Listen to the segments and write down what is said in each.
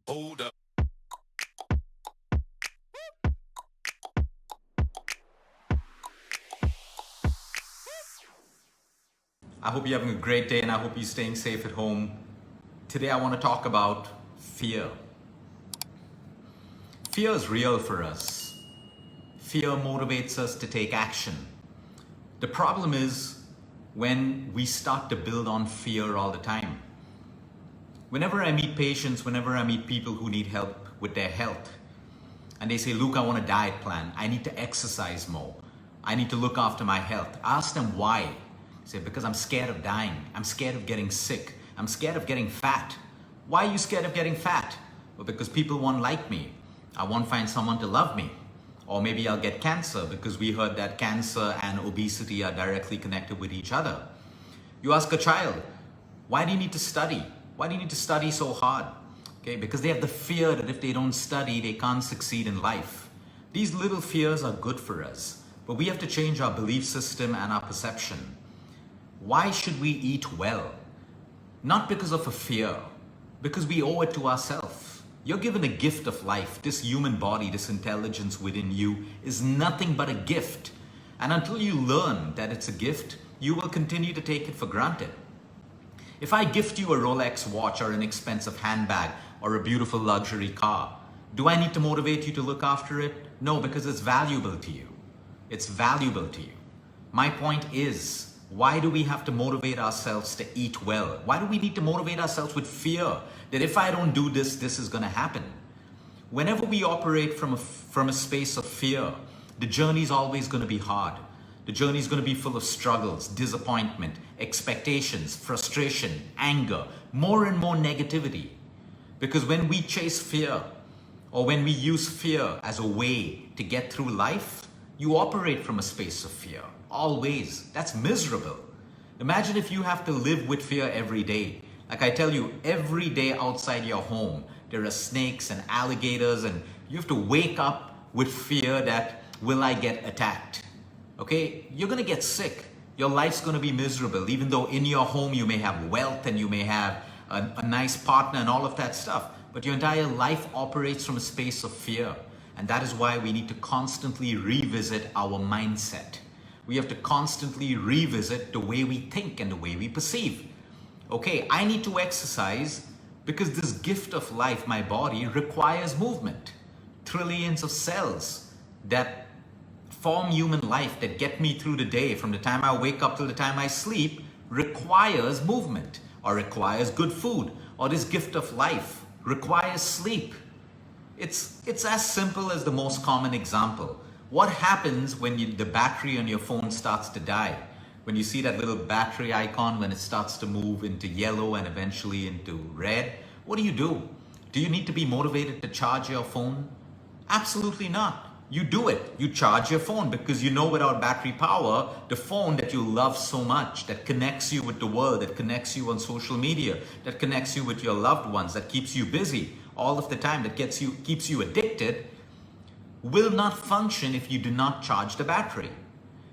Hold up. I hope you're having a great day and I hope you're staying safe at home. Today I want to talk about fear. Fear is real for us. Fear motivates us to take action. The problem is when we start to build on fear all the time. Whenever I meet patients, whenever I meet people who need help with their health, and they say, Luke, I want a diet plan. I need to exercise more. I need to look after my health. I ask them why. I say, because I'm scared of dying. I'm scared of getting sick. I'm scared of getting fat. Why are you scared of getting fat? Well, because people won't like me. I won't find someone to love me. Or maybe I'll get cancer because we heard that cancer and obesity are directly connected with each other. You ask a child, why do you need to study? Why do you need to study so hard? Okay, because they have the fear that if they don't study, they can't succeed in life. These little fears are good for us, but we have to change our belief system and our perception. Why should we eat well? Not because of a fear, because we owe it to ourselves. You're given a gift of life. This human body, this intelligence within you is nothing but a gift. And until you learn that it's a gift, you will continue to take it for granted. If I gift you a Rolex watch or an expensive handbag or a beautiful luxury car, do I need to motivate you to look after it? No, because it's valuable to you. It's valuable to you. My point is, why do we have to motivate ourselves to eat well? Why do we need to motivate ourselves with fear that if I don't do this, this is going to happen? Whenever we operate from a space of fear, the journey is always going to be hard. The journey is going to be full of struggles, disappointment, expectations, frustration, anger, more and more negativity. Because when we chase fear, or when we use fear as a way to get through life, you operate from a space of fear. Always. That's miserable. Imagine if you have to live with fear every day. Like I tell you, every day outside your home, there are snakes and alligators, and you have to wake up with fear that, will I get attacked? Okay, you're going to get sick. Your life's going to be miserable, even though in your home you may have wealth and you may have a nice partner and all of that stuff. But your entire life operates from a space of fear. And that is why we need to constantly revisit our mindset. We have to constantly revisit the way we think and the way we perceive. Okay, I need to exercise because this gift of life, my body, requires movement. Trillions of cells that form human life, that get me through the day from the time I wake up till the time I sleep, requires movement, or requires good food, or this gift of life requires sleep. It's as simple as the most common example. What happens when the battery on your phone starts to die? When you see that little battery icon, when it starts to move into yellow and eventually into red, what do? Do you need to be motivated to charge your phone? Absolutely not. You do it. You charge your phone because you know without battery power, the phone that you love so much, that connects you with the world, that connects you on social media, that connects you with your loved ones, that keeps you busy all of the time, that keeps you addicted, will not function if you do not charge the battery.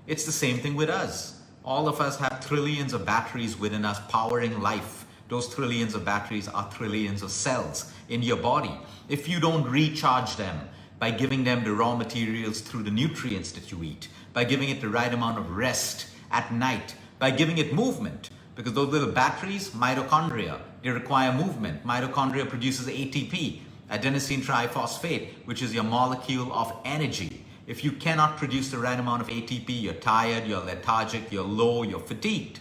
It's the same thing with us. All of us have trillions of batteries within us powering life. Those trillions of batteries are trillions of cells in your body. If you don't recharge them, by giving them the raw materials through the nutrients that you eat, by giving it the right amount of rest at night, by giving it movement, because those little batteries, mitochondria, they require movement. Mitochondria produces ATP, adenosine triphosphate, which is your molecule of energy. If you cannot produce the right amount of ATP, you're tired, you're lethargic, you're low, you're fatigued.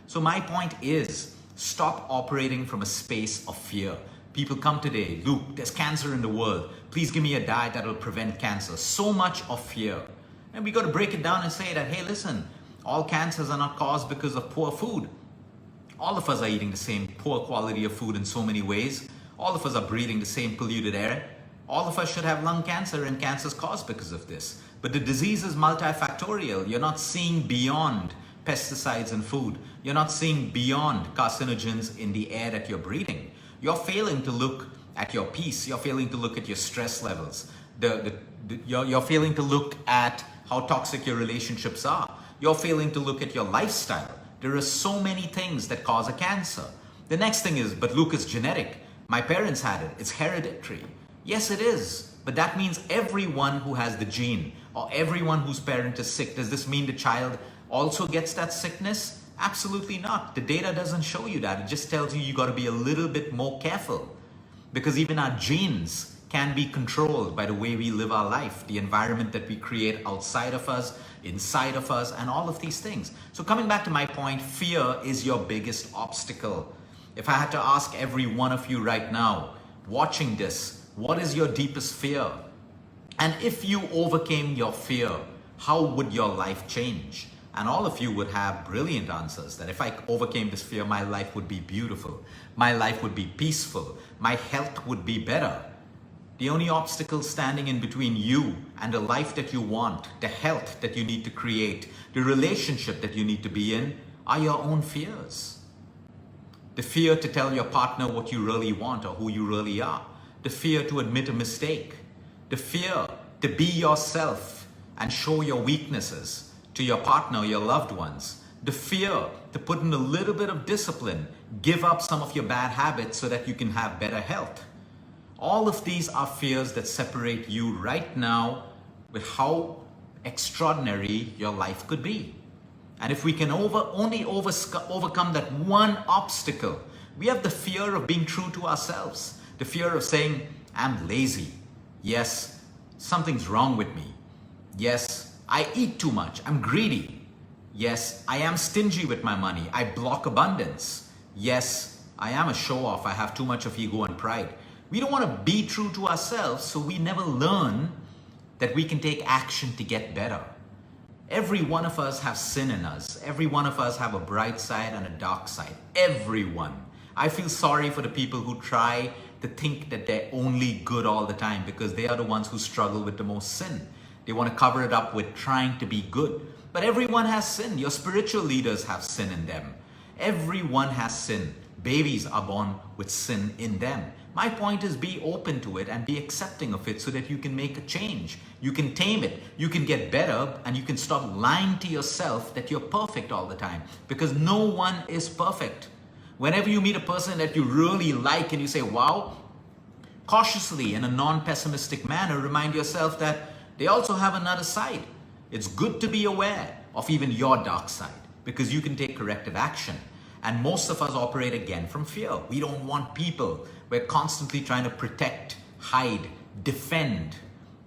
So my point is, stop operating from a space of fear. People come today, Luke, there's cancer in the world. Please give me a diet that will prevent cancer. So much of fear. And we got to break it down and say that, hey, listen, all cancers are not caused because of poor food. All of us are eating the same poor quality of food in so many ways. All of us are breathing the same polluted air. All of us should have lung cancer, and cancer is caused because of this. But the disease is multifactorial. You're not seeing beyond pesticides in food. You're not seeing beyond carcinogens in the air that you're breathing. You're failing to look at your peace. You're failing to look at your stress levels. You're failing to look at how toxic your relationships are. You're failing to look at your lifestyle. There are so many things that cause a cancer. The next thing is, but Luke, is genetic. My parents had it. It's hereditary. Yes, it is. But that means everyone who has the gene or everyone whose parent is sick, does this mean the child also gets that sickness? Absolutely not. The data doesn't show you that. It just tells you got to be a little bit more careful, because even our genes can be controlled by the way we live our life, the environment that we create outside of us, inside of us, and all of these things. So coming back to my point, fear is your biggest obstacle. If I had to ask every one of you right now, watching this, what is your deepest fear? And if you overcame your fear, how would your life change? And all of you would have brilliant answers that if I overcame this fear, my life would be beautiful. My life would be peaceful. My health would be better. The only obstacle standing in between you and the life that you want, the health that you need to create, the relationship that you need to be in, are your own fears. The fear to tell your partner what you really want or who you really are. The fear to admit a mistake. The fear to be yourself and show your weaknesses to your partner or your loved ones. The fear to put in a little bit of discipline, give up some of your bad habits so that you can have better health. All of these are fears that separate you right now with how extraordinary your life could be. And if we can only overcome that one obstacle, we have the fear of being true to ourselves, the fear of saying, I'm lazy. Yes, something's wrong with me. Yes, I eat too much. I'm greedy. Yes, I am stingy with my money. I block abundance. Yes, I am a show-off. I have too much of ego and pride. We don't want to be true to ourselves, so we never learn that we can take action to get better. Every one of us has sin in us. Every one of us have a bright side and a dark side. Everyone. I feel sorry for the people who try to think that they're only good all the time, because they are the ones who struggle with the most sin. They want to cover it up with trying to be good. But everyone has sin. Your spiritual leaders have sin in them. Everyone has sin. Babies are born with sin in them. My point is, be open to it and be accepting of it so that you can make a change. You can tame it. You can get better, and you can stop lying to yourself that you're perfect all the time, because no one is perfect. Whenever you meet a person that you really like and you say, wow, cautiously in a non-pessimistic manner, remind yourself that they also have another side. It's good to be aware of even your dark side, because you can take corrective action. And most of us operate again from fear. We don't want people. We're constantly trying to protect, hide, defend,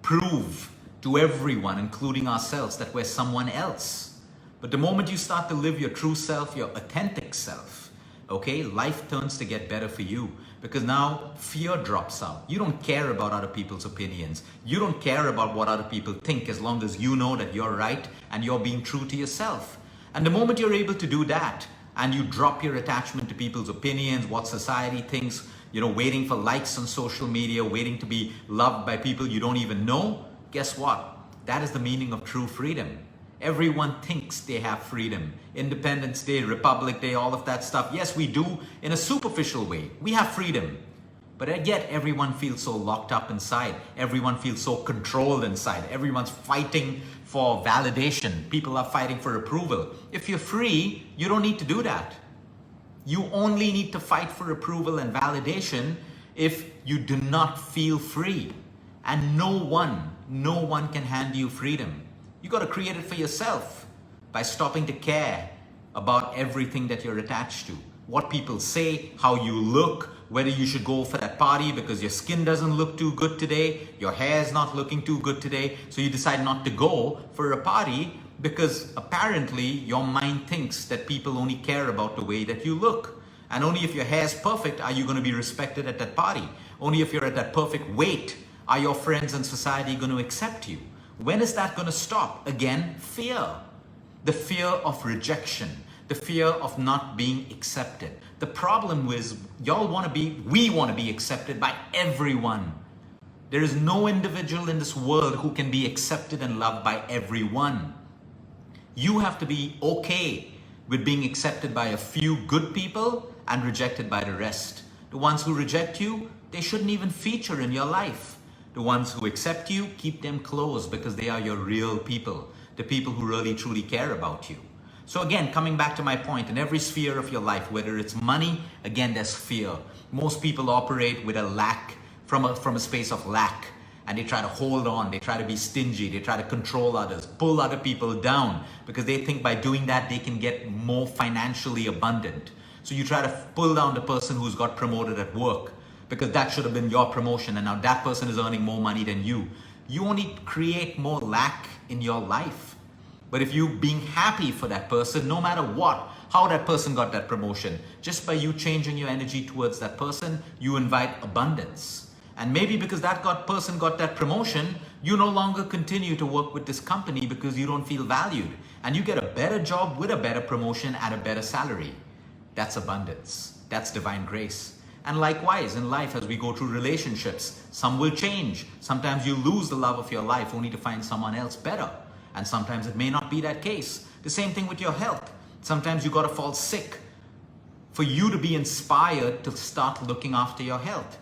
prove to everyone, including ourselves, that we're someone else. But the moment you start to live your true self, your authentic self, okay, life turns to get better for you, because now fear drops out. You don't care about other people's opinions. You don't care about what other people think, as long as you know that you're right and you're being true to yourself. And the moment you're able to do that, and you drop your attachment to people's opinions, what society thinks, waiting for likes on social media, waiting to be loved by people you don't even know, guess what? That is the meaning of true freedom. Everyone thinks they have freedom. Independence Day, Republic Day, all of that stuff. Yes, we do in a superficial way. We have freedom. But yet everyone feels so locked up inside. Everyone feels so controlled inside. Everyone's fighting for validation. People are fighting for approval. If you're free, you don't need to do that. You only need to fight for approval and validation if you do not feel free. And no one can hand you freedom. You got to create it for yourself by stopping to care about everything that you're attached to. What people say, how you look, whether you should go for that party because your skin doesn't look too good today, your hair is not looking too good today, so you decide not to go for a party because apparently your mind thinks that people only care about the way that you look. And only if your hair is perfect are you going to be respected at that party. Only if you're at that perfect weight are your friends and society going to accept you. When is that going to stop? Again, fear. The fear of rejection. The fear of not being accepted. The problem is, we want to be accepted by everyone. There is no individual in this world who can be accepted and loved by everyone. You have to be okay with being accepted by a few good people and rejected by the rest. The ones who reject you, they shouldn't even feature in your life. The ones who accept you, keep them close because they are your real people. The people who really truly care about you. So again, coming back to my point, in every sphere of your life, whether it's money, again, there's fear. Most people operate with a lack, from a space of lack, and they try to hold on, they try to be stingy, they try to control others, pull other people down, because they think by doing that they can get more financially abundant. So you try to pull down the person who's got promoted at work, because that should have been your promotion, and now that person is earning more money than you. You only create more lack in your life. But if you being happy for that person, no matter what, how that person got that promotion, just by you changing your energy towards that person, you invite abundance. And maybe because that person got that promotion, you no longer continue to work with this company because you don't feel valued. And you get a better job with a better promotion at a better salary. That's abundance. That's divine grace. And likewise, in life, as we go through relationships, some will change. Sometimes you lose the love of your life only to find someone else better. And sometimes it may not be that case. The same thing with your health. Sometimes you got to fall sick for you to be inspired to start looking after your health.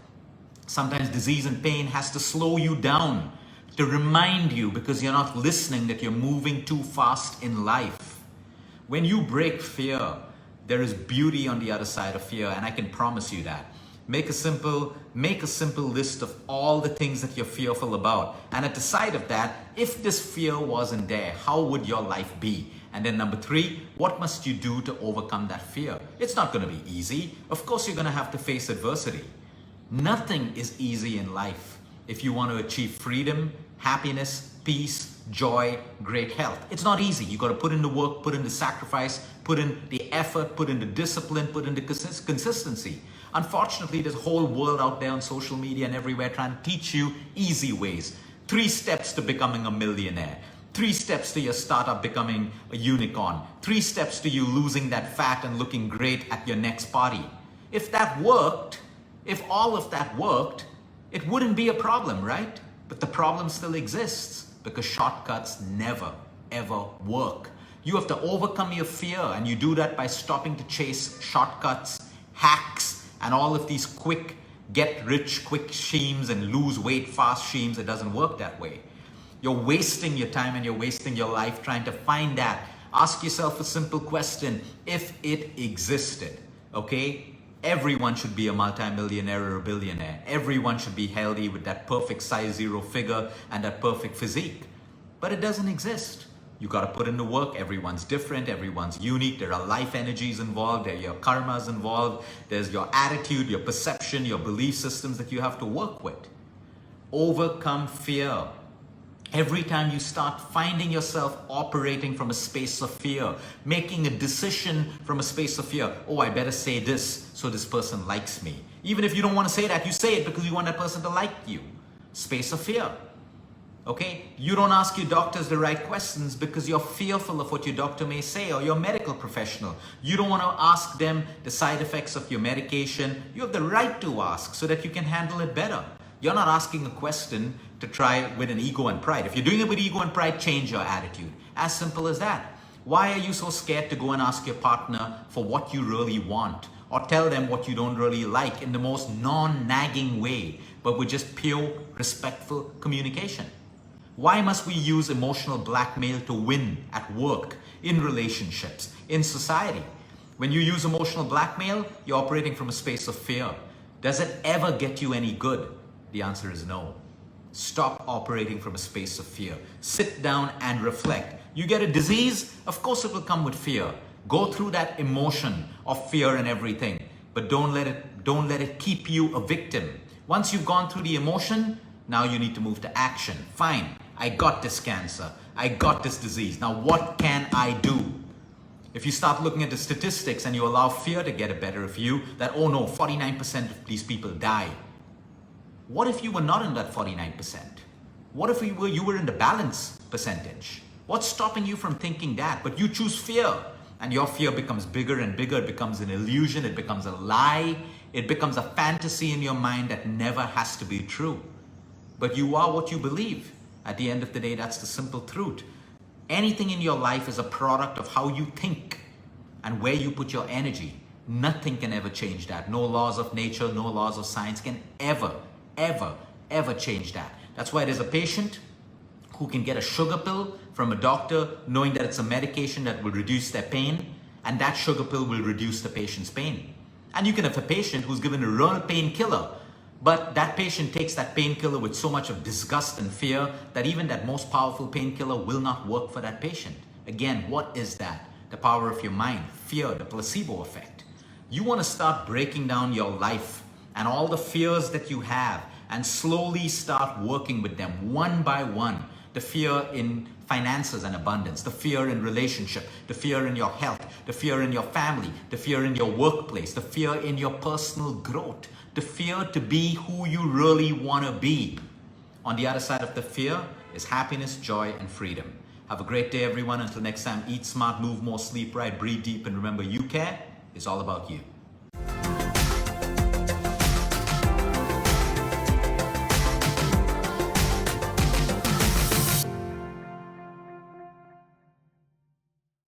Sometimes disease and pain has to slow you down to remind you, because you're not listening, that you're moving too fast in life. When you break fear, there is beauty on the other side of fear, and I can promise you that. Make a simple list of all the things that you're fearful about. And at the side of that, if this fear wasn't there, how would your life be? And then number 3, what must you do to overcome that fear? It's not going to be easy. Of course, you're going to have to face adversity. Nothing is easy in life if you want to achieve freedom, happiness, peace, joy, great health. It's not easy. You got to put in the work, put in the sacrifice, put in the effort, put in the discipline, put in the consistency. Unfortunately, there's a whole world out there on social media and everywhere trying to teach you easy ways. 3 steps to becoming a millionaire. 3 steps to your startup becoming a unicorn. 3 steps to you losing that fat and looking great at your next party. If that worked, if all of that worked, it wouldn't be a problem, right? But the problem still exists because shortcuts never, ever work. You have to overcome your fear, and you do that by stopping to chase shortcuts, hacks, and all of these quick, get-rich-quick schemes and lose-weight fast schemes. It doesn't work that way. You're wasting your time and you're wasting your life trying to find that. Ask yourself a simple question. If it existed, okay? Everyone should be a multimillionaire or a billionaire. Everyone should be healthy with that perfect size 0 figure and that perfect physique. But it doesn't exist. You got to put in the work. Everyone's different. Everyone's unique. There are life energies involved. There are your karmas involved. There's your attitude, your perception, your belief systems that you have to work with. Overcome fear. Every time you start finding yourself operating from a space of fear, making a decision from a space of fear, oh, I better say this so this person likes me. Even if you don't want to say that, you say it because you want that person to like you. Space of fear. Okay? You don't ask your doctors the right questions because you're fearful of what your doctor may say, or your medical professional. You don't want to ask them the side effects of your medication. You have the right to ask so that you can handle it better. You're not asking a question to try with an ego and pride. If you're doing it with ego and pride, change your attitude. As simple as that. Why are you so scared to go and ask your partner for what you really want? Or tell them what you don't really like in the most non-nagging way, but with just pure, respectful communication? Why must we use emotional blackmail to win at work, in relationships, in society? When you use emotional blackmail, you're operating from a space of fear. Does it ever get you any good? The answer is no. Stop operating from a space of fear. Sit down and reflect. You get a disease, of course it will come with fear. Go through that emotion of fear and everything, but don't let it keep you a victim. Once you've gone through the emotion, now you need to move to action. Fine, I got this cancer. I got this disease. Now what can I do? If you start looking at the statistics and you allow fear to get a better of you, that, oh no, 49% of these people die. What if you were not in that 49%? What if you were in the balance percentage? What's stopping you from thinking that? But you choose fear, and your fear becomes bigger and bigger. It becomes an illusion. It becomes a lie. It becomes a fantasy in your mind that never has to be true. But you are what you believe. At the end of the day, that's the simple truth. Anything in your life is a product of how you think and where you put your energy. Nothing can ever change that. No laws of nature, no laws of science can ever change that. That's why there's a patient who can get a sugar pill from a doctor knowing that it's a medication that will reduce their pain, and that sugar pill will reduce the patient's pain. And you can have a patient who's given a real painkiller, but that patient takes that painkiller with so much of disgust and fear that even that most powerful painkiller will not work for that patient. Again, what is that? The power of your mind, fear, the placebo effect. You want to start breaking down your life and all the fears that you have and slowly start working with them one by one. The fear in finances and abundance, the fear in relationship, the fear in your health, the fear in your family, the fear in your workplace, the fear in your personal growth, the fear to be who you really want to be. On the other side of the fear is happiness, joy, and freedom. Have a great day, everyone. Until next time, eat smart, move more, sleep right, breathe deep, and remember, you care is all about you.